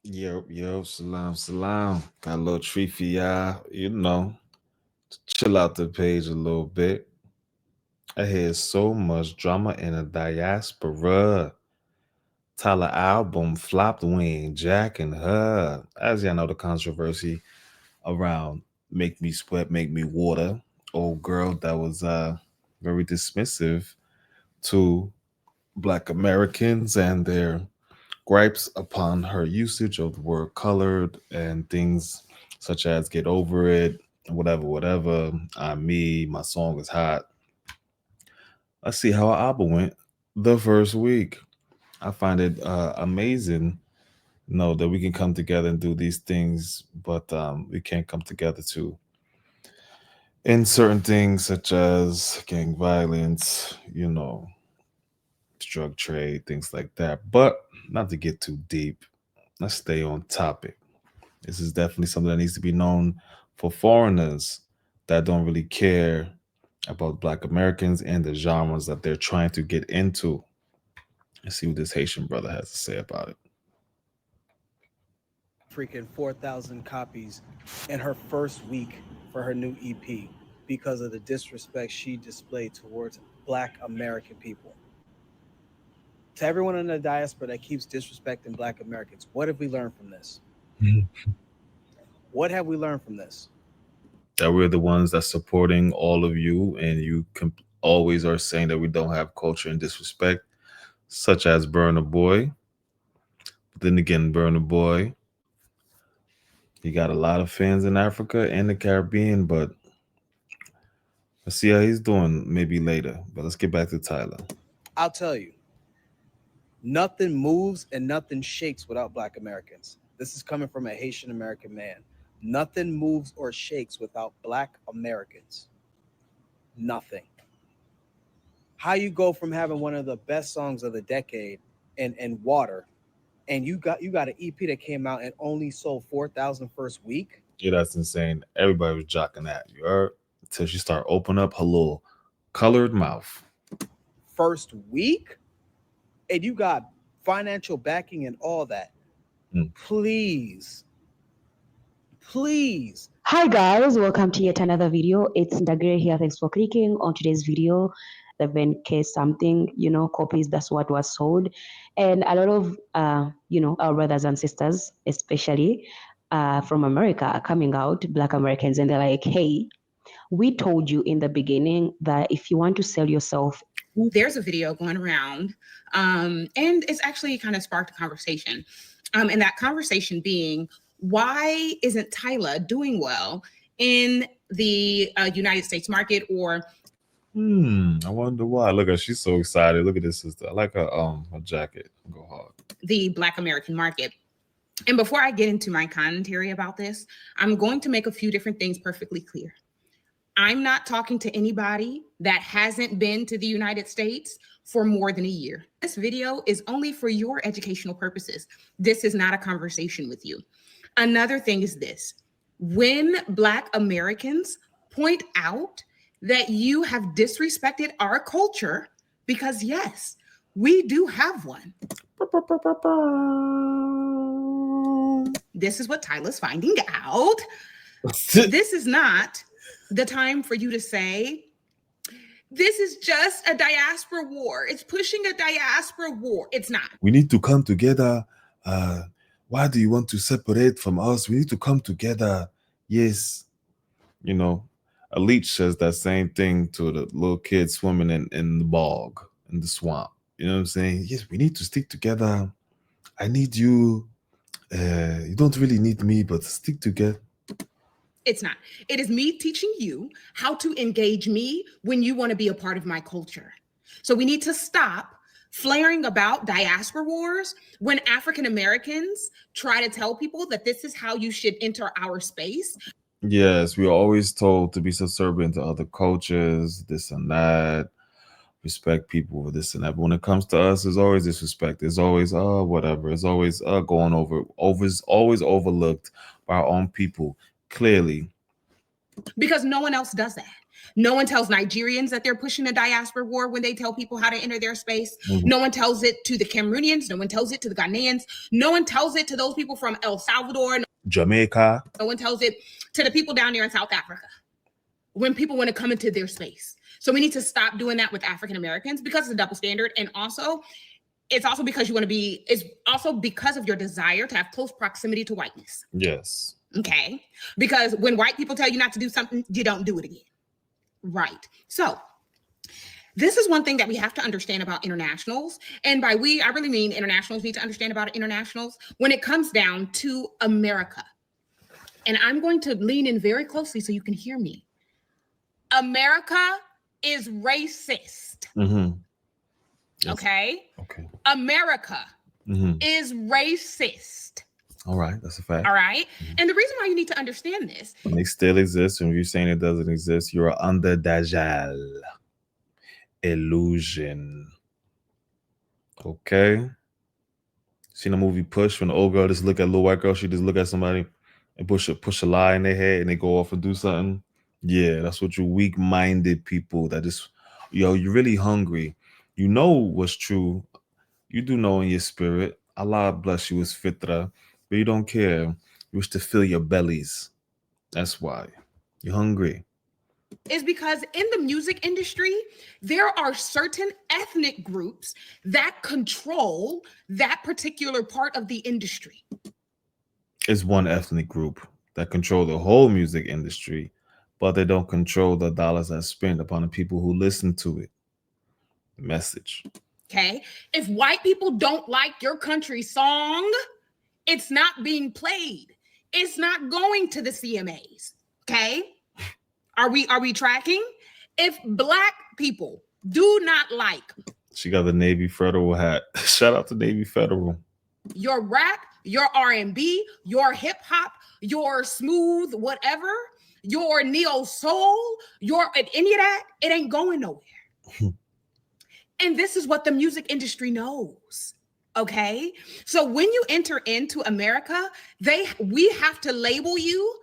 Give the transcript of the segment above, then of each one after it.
Yo, salam. Got a little treat for y'all, to chill out the page a little bit. I hear so much drama in the diaspora. Tyla album flopped, we ain't jacking her. As y'all know, the controversy around Make Me Sweat, Make Me Water. Old girl that was very dismissive to Black Americans and their gripes upon her usage of the word colored and things such as get over it, whatever. I'm me, my song is hot. Let's see how our album went the first week. I find it amazing, that we can come together and do these things, but we can't come together to in certain things such as gang violence, drug trade, things like that. But not to get too deep, let's stay on topic. This is definitely something that needs to be known for foreigners that don't really care about Black Americans and the genres that they're trying to get into. Let's see what this Haitian brother has to say about it. Freaking 4,000 copies in her first week for her new EP because of the disrespect she displayed towards Black American people. To everyone in the diaspora that keeps disrespecting Black Americans, what have we learned from this? What have we learned from this? That we're the ones that's supporting all of you, and you always are saying that we don't have culture and disrespect, such as Burna Boy. But then again, Burna Boy, he got a lot of fans in Africa and the Caribbean, but let's see how he's doing maybe later. But let's get back to Tyla. I'll tell you, nothing moves and nothing shakes without Black Americans. This is coming from a Haitian American man. Nothing moves or shakes without Black Americans. Nothing. How you go from having one of the best songs of the decade and Water, and you got an EP that came out and only sold 4,000 first week? Yeah, that's insane. Everybody was jocking that. You heard? Until she started opening up her little colored mouth. First week? And you got financial backing and all that. Please. Hi guys, welcome to yet another video. It's Ndagre here. Thanks for clicking on today's video. The 10K something, copies, that's what was sold. And a lot of, our brothers and sisters, especially from America, are coming out, Black Americans, and they're like, hey, we told you in the beginning that if you want to sell yourself. There's a video going around, and it's actually kind of sparked a conversation. And that conversation being, why isn't Tyla doing well in the United States market? Or I wonder why. Look at, she's so excited. Look at this sister. I like her jacket. Go hard. The Black American market. And before I get into my commentary about this, I'm going to make a few different things perfectly clear. I'm not talking to anybody that hasn't been to the United States for more than a year. This video is only for your educational purposes. This is not a conversation with you. Another thing is this: when Black Americans point out that you have disrespected our culture, because yes, we do have one. This is what Tyla's finding out. This is not the time for you to say, this is just a diaspora war. It's pushing a diaspora war. It's not. We need to come together. Why do you want to separate from us? We need to come together. Yes. A leech says that same thing to the little kids swimming in the bog, in the swamp. You know what I'm saying? Yes, we need to stick together. I need you. You don't really need me, but stick together. It's not. It is me teaching you how to engage me when you want to be a part of my culture. So we need to stop flaring about diaspora wars when African Americans try to tell people that this is how you should enter our space. Yes, we are always told to be subservient to other cultures, this and that, respect people, this and that. But when it comes to us, there's always disrespect. There's always whatever. It's always going over. It's always overlooked by our own people. Clearly. Because no one else does that. No one tells Nigerians that they're pushing a diaspora war when they tell people how to enter their space. Mhm. No one tells it to the Cameroonians. No one tells it to the Ghanaians. No one tells it to those people from El Salvador. Jamaica. No one tells it to the people down there in South Africa when people want to come into their space. So we need to stop doing that with African Americans because it's a double standard. And also, it's also because you want to be, it's also because of your desire to have close proximity to whiteness. Yes. Okay. Because when white people tell you not to do something, you don't do it again. Right. So this is one thing that we have to understand about internationals. And by we, I really mean internationals need to understand about internationals when it comes down to America. And I'm going to lean in very closely so you can hear me. America is racist. Mm-hmm. Yes. Okay. Okay. America is racist. All right. That's a fact. All right. And the reason why you need to understand this. And they still exist. And if you're saying it doesn't exist, you're under Dajjal illusion. Okay. Seen the movie Push when the old girl just look at a little white girl, she just look at somebody and push a lie in their head and they go off and do something. Yeah, that's what you weak-minded people that just, you're really hungry. You know what's true. You do know in your spirit. Allah bless you with fitra, but you don't care. You wish to fill your bellies. That's why. You're hungry. Is because in the music industry, there are certain ethnic groups that control that particular part of the industry. It's one ethnic group that control the whole music industry, but they don't control the dollars that's spent upon the people who listen to it. Message. Okay. If white people don't like your country song, it's not being played. It's not going to the CMAs. Okay. Are we tracking? If black people do not like, she got the Navy Federal hat. Shout out to Navy Federal. Your rap, your R&B, your hip hop, your smooth whatever, your neo soul, your any of that, it ain't going nowhere. And this is what the music industry knows. Okay. So when you enter into America, we have to label you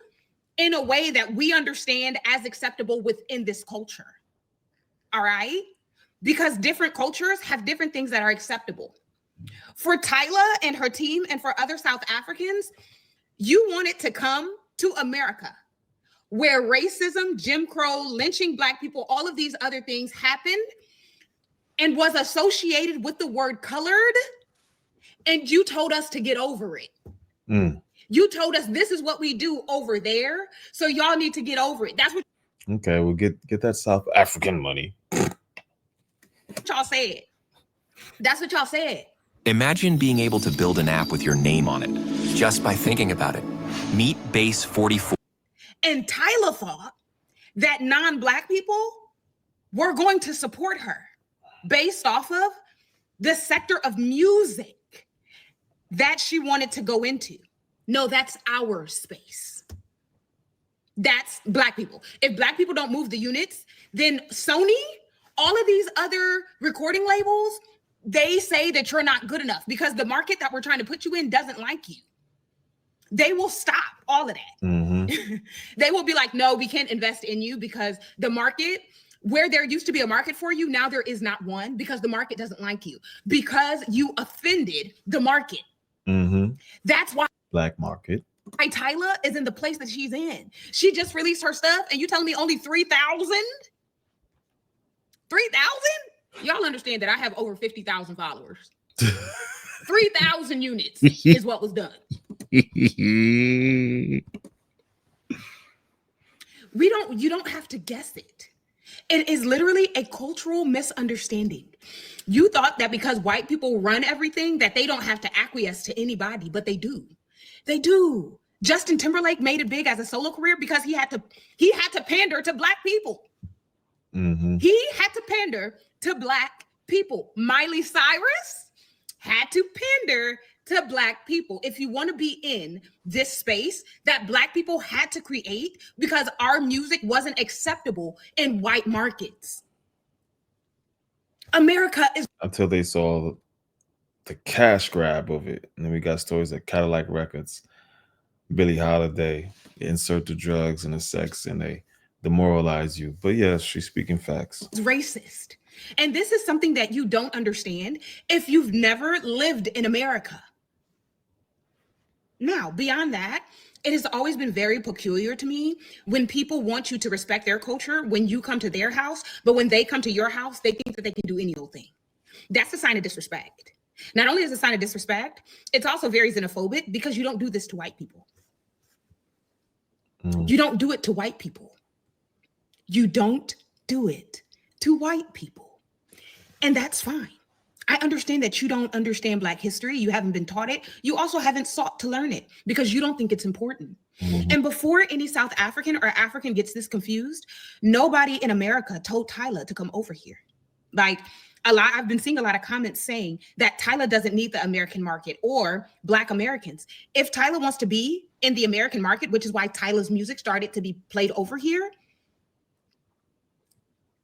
in a way that we understand as acceptable within this culture. All right. Because different cultures have different things that are acceptable. For Tyla and her team and for other South Africans, you wanted to come to America where racism, Jim Crow, lynching black people, all of these other things happened and was associated with the word colored. And you told us to get over it. You told us this is what we do over there. So y'all need to get over it. That's what. Okay, well, get that South African money. Y'all said. That's what y'all said. Imagine being able to build an app with your name on it just by thinking about it. Meet Base 44. And Tyla thought that non-black people were going to support her based off of the sector of music that she wanted to go into. No, that's our space. That's black people. If black people don't move the units, then Sony, all of these other recording labels, they say that you're not good enough because the market that we're trying to put you in doesn't like you. They will stop all of that. They will be like, no, we can't invest in you because the market, where there used to be a market for you, now there is not one because the market doesn't like you because you offended the market. That's why black market. Tyla is in the place that she's in. She just released her stuff and you telling me only 3,000? 3,000? Y'all understand that I have over 50,000 followers. 3,000 units is what was done. You don't have to guess it. It is literally a cultural misunderstanding. You thought that because white people run everything that they don't have to acquiesce to anybody, but they do. They do. Justin Timberlake made it big as a solo career because he had to pander to black people. He had to pander to black people. Miley Cyrus had to pander to black people. If you want to be in this space that black people had to create because our music wasn't acceptable in white markets. America is until they saw the cash grab of it. And then we got stories like Cadillac Records, Billie Holiday, insert the drugs and the sex, and they demoralize you. But yes, she's speaking facts. It's racist. And this is something that you don't understand if you've never lived in America. Now, beyond that, it has always been very peculiar to me when people want you to respect their culture when you come to their house, but when they come to your house, they think that they can do any old thing. That's a sign of disrespect. Not only is it a sign of disrespect, it's also very xenophobic because you don't do this to white people. You don't do it to white people. You don't do it to white people. And that's fine. I understand that you don't understand Black history. You haven't been taught it. You also haven't sought to learn it because you don't think it's important. And before any South African or African gets this confused, nobody in America told Tyla to come over here. Like I've been seeing a lot of comments saying that Tyla doesn't need the American market or Black Americans. If Tyla wants to be in the American market, which is why Tyla's music started to be played over here,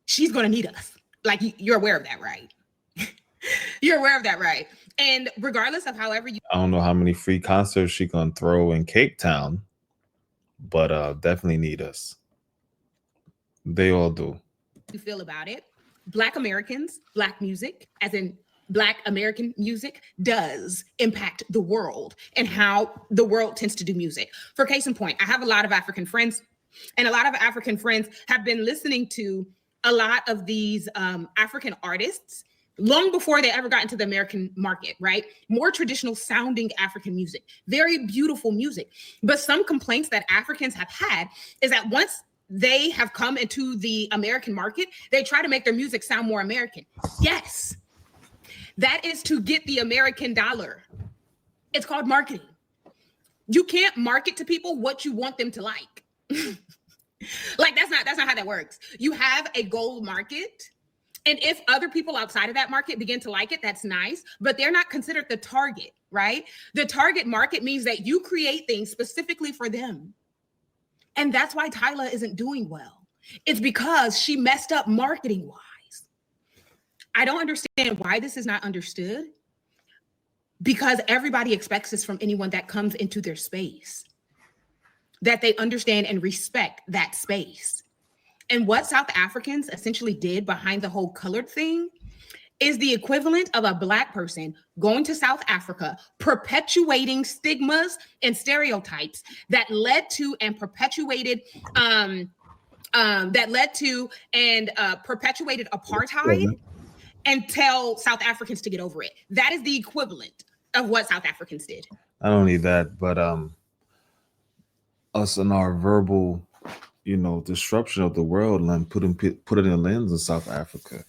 she's going to need us. Like you're aware of that, right? You're aware of that, right? And regardless of however you... I don't know how many free concerts she gonna throw in Cape Town, but definitely need us. They all do. You feel about it, Black Americans, Black music, as in Black American music, does impact the world and how the world tends to do music. For case in point, I have a lot of African friends, and a lot of African friends have been listening to a lot of these African artists long before they ever got into the American market, right? More traditional sounding African music, very beautiful music. But some complaints that Africans have had is that once they have come into the American market, they try to make their music sound more American. Yes, that is to get the American dollar. It's called marketing. You can't market to people what you want them to like. Like that's not how that works. You have a gold market. And if other people outside of that market begin to like it, that's nice, but they're not considered the target, right? The target market means that you create things specifically for them. And that's why Tyla isn't doing well. It's because she messed up marketing wise. I don't understand why this is not understood, because everybody expects this from anyone that comes into their space, that they understand and respect that space. And what South Africans essentially did behind the whole colored thing is the equivalent of a Black person going to South Africa, perpetuating stigmas and stereotypes that led to and perpetuated apartheid, and tell South Africans to get over it. That is the equivalent of what South Africans did. Not only that, but us and our verbal, disruption of the world and put it in a lens of South Africa.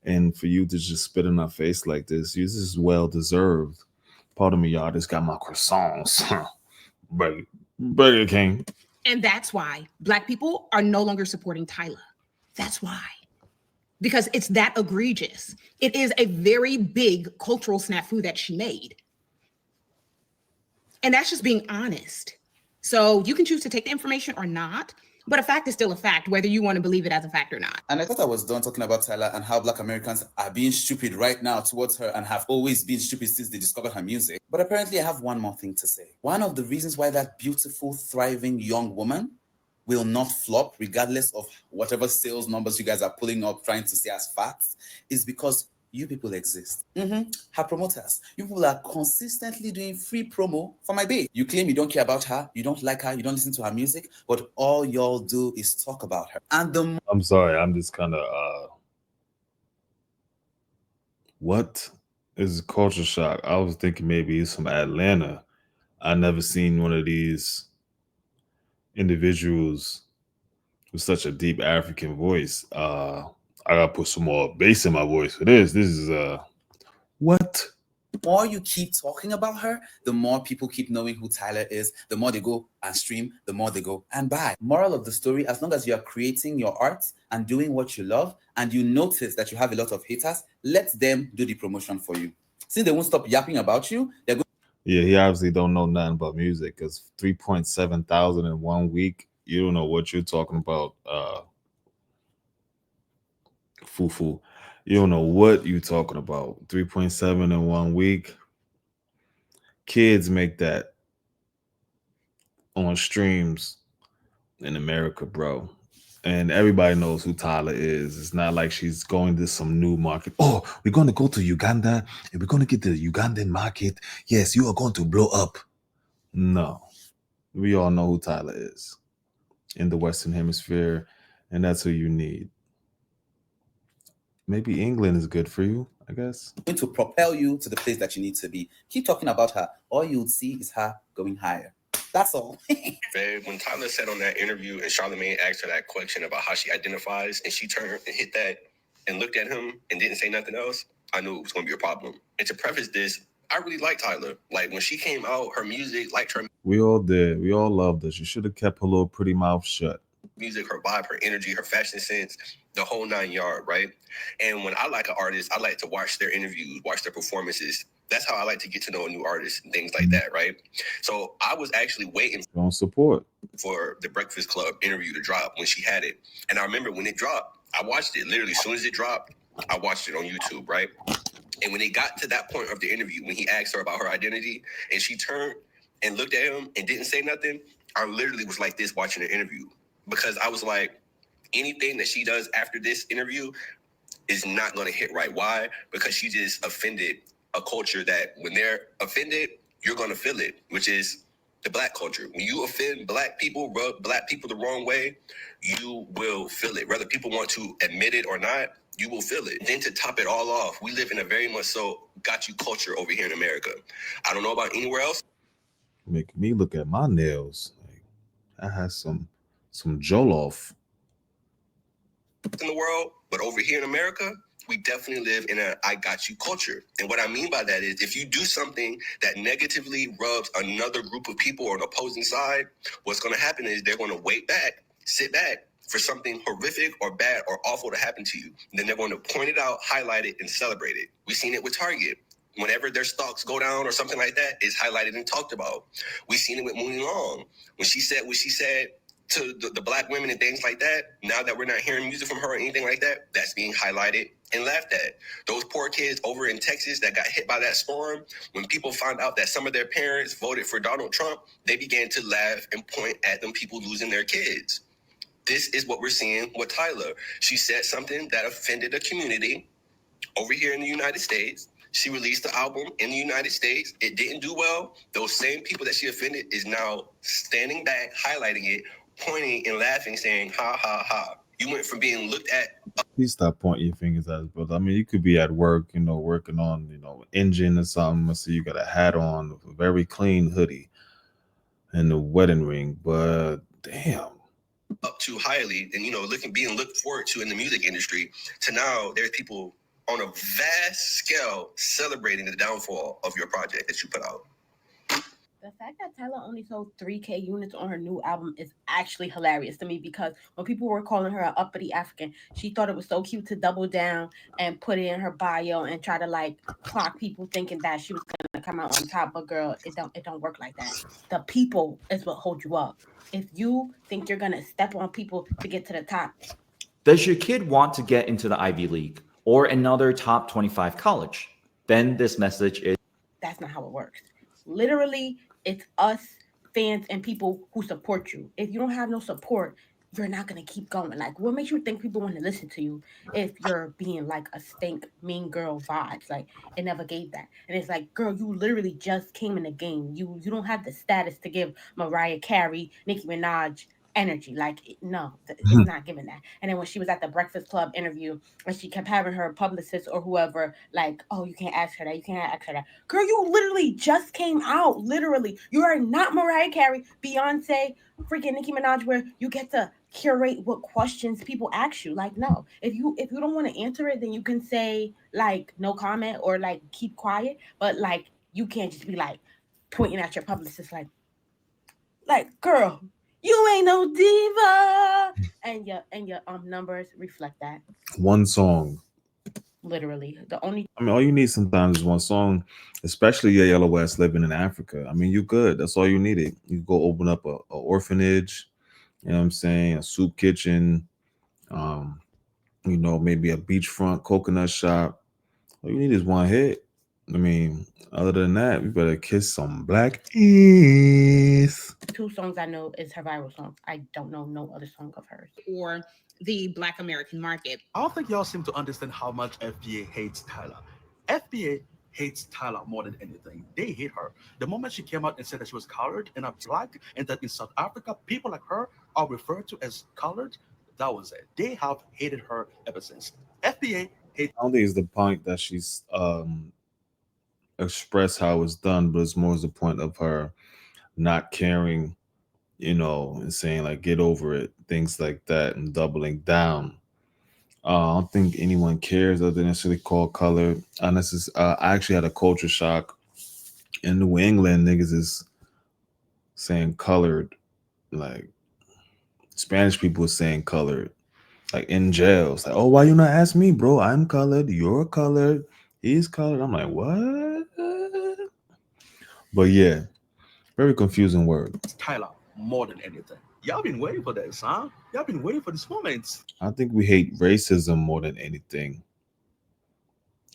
And for you to just spit in our face like this is well deserved. Pardon me, y'all. Just got my croissants. Burger King. And that's why Black people are no longer supporting Tyla. That's why. Because it's that egregious. It is a very big cultural snafu that she made. And that's just being honest. So you can choose to take the information or not, but a fact is still a fact, whether you want to believe it as a fact or not. And I thought I was done talking about Tyla and how Black Americans are being stupid right now towards her and have always been stupid since they discovered her music. But apparently I have one more thing to say. One of the reasons why that beautiful, thriving young woman will not flop, regardless of whatever sales numbers you guys are pulling up trying to say as facts, is because you people exist. Her promoters. You people are consistently doing free promo for my babe. You claim you don't care about her, you don't like her, you don't listen to her music, but all y'all do is talk about her. And I'm sorry, I'm just kind of what is culture shock? I was thinking maybe he's from Atlanta. I never seen one of these individuals with such a deep African voice. I gotta put some more bass in my voice for this. This is what? the more you keep talking about her, the more people keep knowing who Tyla is, the more they go and stream, the more they go and buy. Moral of the story, as long as you are creating your art and doing what you love, and you notice that you have a lot of haters, let them do the promotion for you. Since they won't stop yapping about you, they're going. Yeah, he obviously don't know nothing about music, because 3.7 thousand in 1 week, you don't know what you're talking about. Fufu. You don't know what you're talking about. 3.7 in 1 week. Kids make that on streams in America, bro. And everybody knows who Tyla is. It's not like she's going to some new market. Oh, we're going to go to Uganda and we're going to get the Ugandan market. Yes, you are going to blow up. No, we all know who Tyla is in the Western Hemisphere, and that's who you need. Maybe England is good for you, I guess. Going to propel you to the place that you need to be. Keep talking about her. All you'll see is her going higher. That's all. When Tyla said on that interview and Charlamagne asked her that question about how she identifies, and she turned and hit that and looked at him and didn't say nothing else, I knew it was going to be a problem. And to preface this, I really like Tyla. Like when she came out, her music, liked her We all did. We all loved her. She should have kept her little pretty mouth shut. music, her vibe, her energy, her fashion sense, the whole 9 yard, right? And when I like an artist, I like to watch their interviews, watch their performances. That's how I like to get to know a new artist and things like that, right? So I was actually waiting Don't support. for the Breakfast Club interview to drop when she had it. And I remember when it dropped, I watched it literally as soon as it dropped, I watched it on YouTube, right? And when it got to that point of the interview, when he asked her about her identity and she turned and looked at him and didn't say nothing, I literally was like this watching the interview because I was like, anything that she does after this interview is not going to hit right. Why? Because she just offended a culture that when they're offended, you're going to feel it, which is the Black culture. When you offend Black people, rub Black people the wrong way, you will feel it. Whether people want to admit it or not, you will feel it. Then to top it all off, we live in a very much so got you culture over here in America. I don't know about anywhere else Making me look at my nails. Like, I had some jollof. in the world, but over here in America, we definitely live in a I got you culture. And what I mean by that is if you do something that negatively rubs another group of people or an opposing side, what's going to happen is they're going to sit back for something horrific or bad or awful to happen to you. And then they're going to point it out, highlight it, and celebrate it. We've seen it with Target. Whenever their stocks go down or something like that, it's highlighted and talked about. We've seen it with Mooney Long. When she said to the Black women and things like that, now that we're not hearing music from her or anything like that, that's being highlighted and laughed at. Those poor kids over in Texas that got hit by that storm, when people found out that some of their parents voted for Donald Trump, they began to laugh and point at them people losing their kids. This is what we're seeing with Tyla. She said something that offended a community over here in the United States. She released the album in the United States. It didn't do well. Those same people that she offended is now standing back, highlighting it, pointing and laughing, saying, ha, ha, ha. You went from being looked at. Please stop pointing your fingers at us, brother. I mean, you could be at work, working on, engine or something. I see you got a hat on, a very clean hoodie, and the wedding ring. But damn. Up too highly and, being looked forward to in the music industry to now there's people on a vast scale celebrating the downfall of your project that you put out. The fact that Tyla only sold 3K units on her new album is actually hilarious to me because when people were calling her an uppity African, she thought it was so cute to double down and put it in her bio and try to clock people thinking that she was gonna come out on top. But girl, it don't work like that. The people is what hold you up. If you think you're gonna step on people to get to the top. Does your kid want to get into the Ivy League or another top 25 college? Then this message is... That's not how it works. Literally, it's us, fans, and people who support you. If you don't have no support, you're not going to keep going. What makes you think people want to listen to you if you're being like a stink, mean girl vibes? It never gave that. And it's like, girl, you literally just came in the game. You don't have the status to give Mariah Carey, Nicki Minaj energy. No, it's not giving that. And then when she was at the Breakfast Club interview and she kept having her publicist or whoever oh, you can't ask her that, you can't ask her that. Girl, you literally just came out. Literally, you are not Mariah Carey, Beyonce, freaking Nicki Minaj, where you get to curate what questions people ask you. No, if you don't want to answer it, then you can say no comment or keep quiet, but you can't just be pointing at your publicist girl, you ain't no diva, and your numbers reflect that. One song. Literally, all you need sometimes is one song, especially your Yellow West living in Africa. You good. That's all you needed. You go open up a orphanage, you know what I'm saying, a soup kitchen, maybe a beachfront coconut shop. All you need is one hit. I mean, other than that, we better kiss some black ass. 2 songs I know is her viral songs. I don't know no other song of hers. or the Black American market. I don't think y'all seem to understand how much FBA hates Tyla. FBA hates Tyla more than anything. They hate her. The moment she came out and said that she was colored and not black, and that in South Africa, people like her are referred to as colored, that was it. They have hated her ever since. FBA hates. I don't think it's the point that she's expressed how it's done, but it's more as the point of her not caring, and saying like get over it, things like that, and doubling down. I don't think anyone cares other than necessarily call color. I actually had a culture shock in New England. Niggas is saying colored, like Spanish people is saying colored, like in jails. Like, oh, why you not ask me, bro? I'm colored. You're colored. He's colored. I'm like, what? But yeah, very confusing word. Tyla more than anything. Y'all been waiting for this, huh? Y'all been waiting for this moment. I think we hate racism more than anything.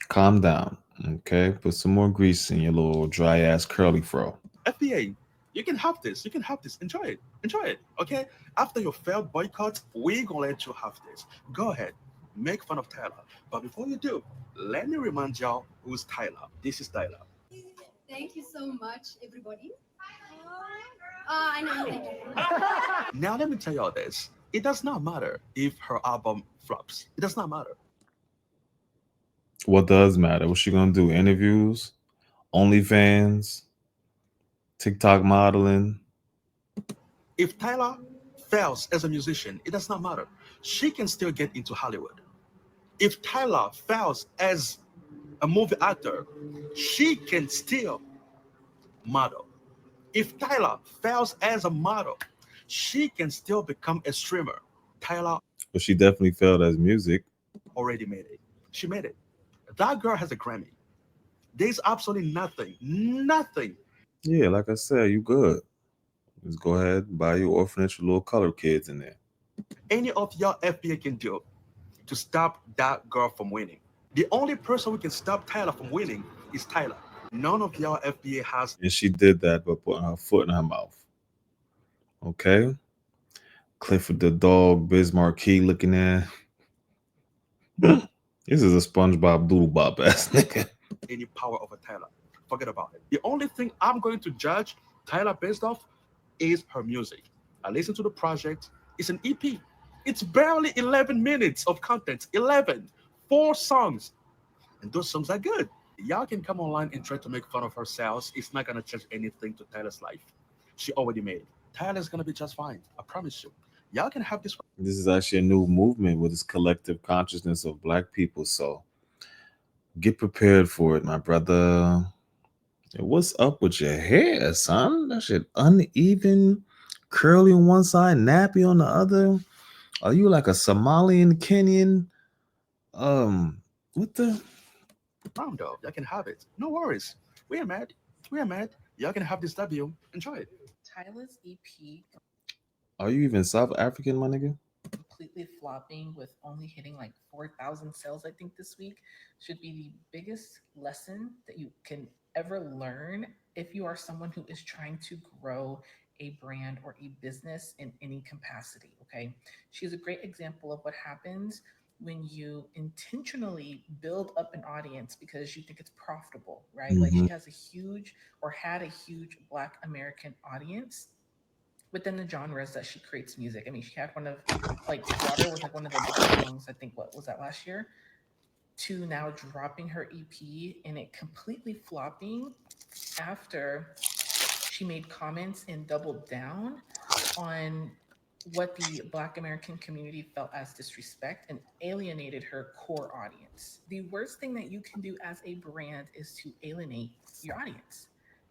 Calm down, okay? Put some more grease in your little dry ass curly fro. FBA, you can have this. You can have this. Enjoy it. Enjoy it. Okay? After your failed boycott, we're gonna let you have this. Go ahead. Make fun of Tyla. But before you do, let me remind y'all who's Tyla. This is Tyla. Thank you so much, everybody. I know. Thank you. Now let me tell y'all this. It does not matter if her album flops. It does not matter. What does matter? What's she gonna do? Interviews? OnlyFans? TikTok modeling? If Tyla fails as a musician, it does not matter. She can still get into Hollywood. If Tyla fails as a movie actor, she can still model. If Tyla fails as a model, she can still become a streamer. Tyla But she definitely failed as music. already made it. She made it. That girl has a Grammy. There's absolutely nothing. Yeah, like I said, you good. Just go ahead, buy your orphanage with little color kids in there. Any of y'all FBA can do to stop that girl from winning. The only person who can stop Tyla from winning is Tyla. None of y'all FBA has. And she did that by putting her foot in her mouth. Okay? Clifford the dog, Biz Marquee looking at. This is a SpongeBob Doodle Bop ass nigga. Any power over Tyla. Forget about it. The only thing I'm going to judge Tyla based off is her music. I listened to the project. It's an EP. It's barely 11 minutes of content. 11. 4 songs. And those songs are good. Y'all can come online and try to make fun of her sales. It's not going to change anything to Tyla's life. She already made it. Tyla's going to be just fine. I promise you. Y'all can have this. This is actually a new movement with this collective consciousness of black people. So get prepared for it, my brother. What's up with your hair, son? That shit uneven, curly on one side, nappy on the other. Are you like a Somalian Kenyan? What the? Round up. Y'all can have it. No worries. We are mad. We are mad. Y'all can have this W. Enjoy it. Tyla's EP Are you even South African, my nigga? completely flopping with only hitting like 4,000 sales, I think, this week should be the biggest lesson that you can ever learn if you are someone who is trying to grow a brand or a business in any capacity. Okay. She's a great example of what happens when you intentionally build up an audience because you think it's profitable, right? Like Mhm. she has a huge or had a huge Black American audience within the genres that she creates music. I mean, she had one of like Water was like one of the biggest songs, I think, what was that last year? To now dropping her EP and it completely flopping after she made comments and doubled down on what the Black American community felt as disrespect and alienated her core audience. The worst thing that you can do as a brand is to alienate your audience,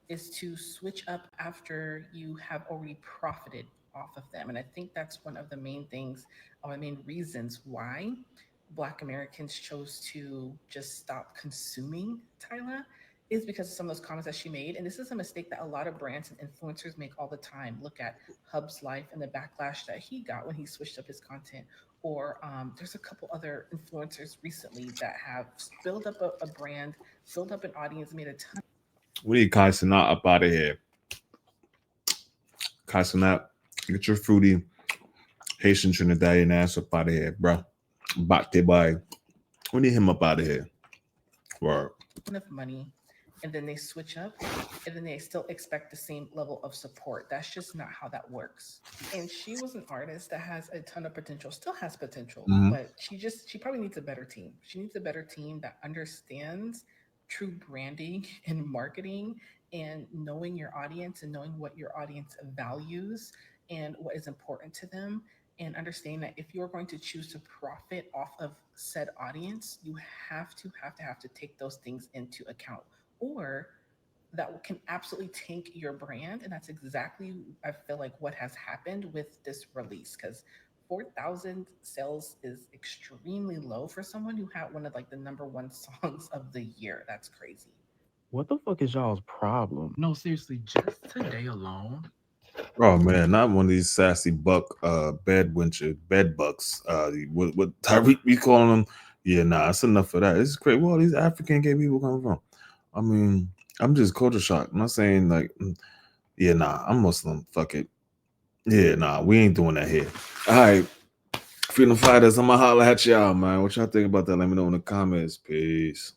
is to switch up after you have already profited off of them. And I think that's one of the main things, or the main reasons why Black Americans chose to just stop consuming Tyla is because of some of those comments that she made. And this is a mistake that a lot of brands and influencers make all the time. Look at Hub's life and the backlash that he got when he switched up his content. Or there's a couple other influencers recently that have built up a brand, built up an audience, made a ton. We need Kai Cenat up out of here. Kai Cenat, get your fruity Haitian Trinidadian ass up out of here, bro. Bate bye. We need him up out of here. Word. Of money, and then they switch up, and then they still expect the same level of support. That's just not how that works. And she was an artist that has a ton of potential, still has potential, but she probably needs a better team. She needs a better team that understands true branding and marketing and knowing your audience and knowing what your audience values and what is important to them, and understanding that if you're going to choose to profit off of said audience, you have to take those things into account, or that can absolutely tank your brand. And that's exactly, I feel like, what has happened with this release, because 4,000 sales is extremely low for someone who had one of like the #1 songs of the year. That's crazy. What the fuck is y'all's problem? No, seriously, just today alone. Oh man, not one of these sassy buck bed bucks. What Tyreek be calling them? Yeah, nah, that's enough of that. It's great. Well, these African gay people come from. I mean, I'm just culture shocked. I'm not saying like, yeah, nah, I'm Muslim. Fuck it. Yeah, nah, we ain't doing that here. All right, Freedom Fighters, I'm gonna holler at y'all, man. What y'all think about that? Let me know in the comments. Peace.